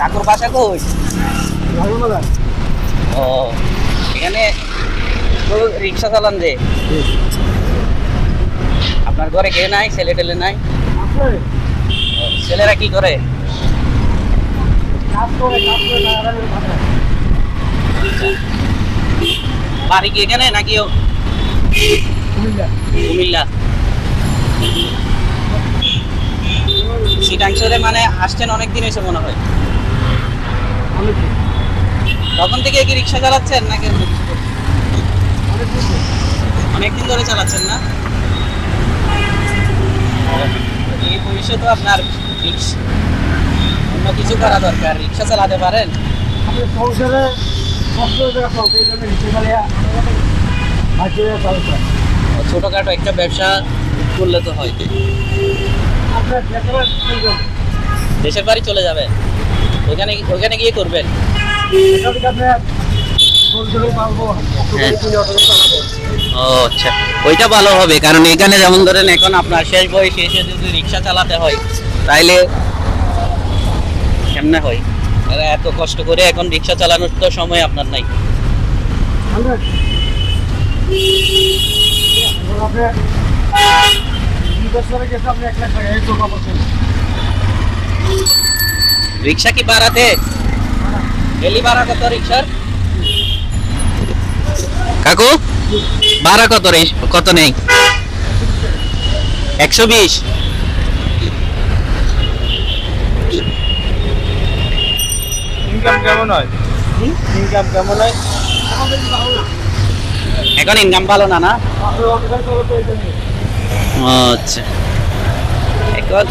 কাকুর বাসা কই? ও এখানে তো রিক্সা চালান যে, আপনার ঘরে কে নাই, ছেলে টেলে নাই? ও, ছেলেরা কি করে? বাড়ি কি এখানে নাকি কুমিল্লা? সিটাংশরে মানে আসছেন অনেকদিন হয়েছে মনে হয়। তখন থেকে কি রিক্সা চালাচ্ছেন নাকি অনেকদিন ধরে চালাচ্ছেন না? এই বয়সে তো আপনার অন্য কিছু করা দরকার, রিক্সা চালাতে পারেন? ছোটখাটো একটা ব্যবসা করলে তো হয়। দেশের বাড়ি চলে যাবেন, ওইখানে গিয়ে করবেন? ও আচ্ছা, ওইটা ভালো হবে, কারণ এখানে যেমন ধরেন এখন আপনার শেষ বয়সে এসে যদি রিক্সা চালাতে হয় তাইলে কেমনে হয়? এত কষ্ট করে এখন রিক্সা চালানোর তো সময় আপনার নাই। রিক্সা কি ভাড়াতে? ডেলি ভাড়া কত রিক্সার কাকু? ভাড়া কত রে? কত নেই? 120। ইনকাম কেমন হয়? ইনকাম কেমন হয়? এখন ইনকাম ভালো না? আচ্ছা, এখন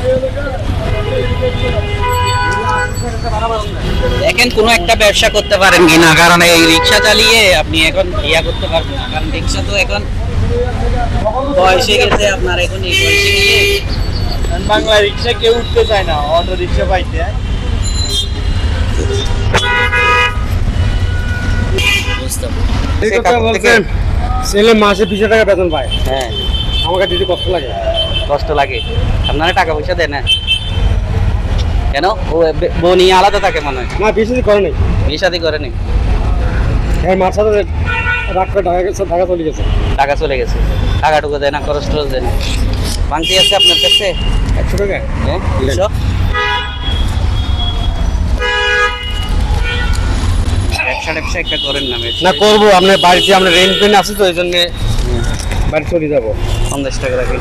দেখেন কোনো একটা ব্যবসা করতে পারেন কিনা, কারণ এই রিক্সা চালিয়ে আপনি এখন ইয়া করতে পারবেন না, কারণ রিক্সা তো এখন বয়সে গেছে আপনার। এখন এই বয়সে গিয়ে বাংলা রিক্সা কেউ উঠতে চায় না, অটো রিক্সা পাইতে। ছেলে মাসে 20 টাকা বেতন পায়। হ্যাঁ, আমাকে দিতে কষ্ট লাগে। কষ্ট লাগে। আপনারা টাকা পয়সা দেন না কেন? ও বউ নিয়ে আলাদা থাকে মনে হয়। না, বেশি করে নাই, বিয়ে শাদী করেনি? হ্যাঁ, মার সাথে রাগ করে ঢাকা চলে গেছে। টাকা চলে গেছে, টাকাটুকু দেয় না, খরচ টরচ দেয় না। ভাঙতি আছে আপনার কাছে? 100 টাকা। হ্যাঁ, 200। ব্যবসা একটা করেন না? না, করবো। আপনার বাড়িতে আপনার রেন্ট পেন আছে তো, এই জন্য বাড়ি চলে যাবো। 50 টাকা রাখি।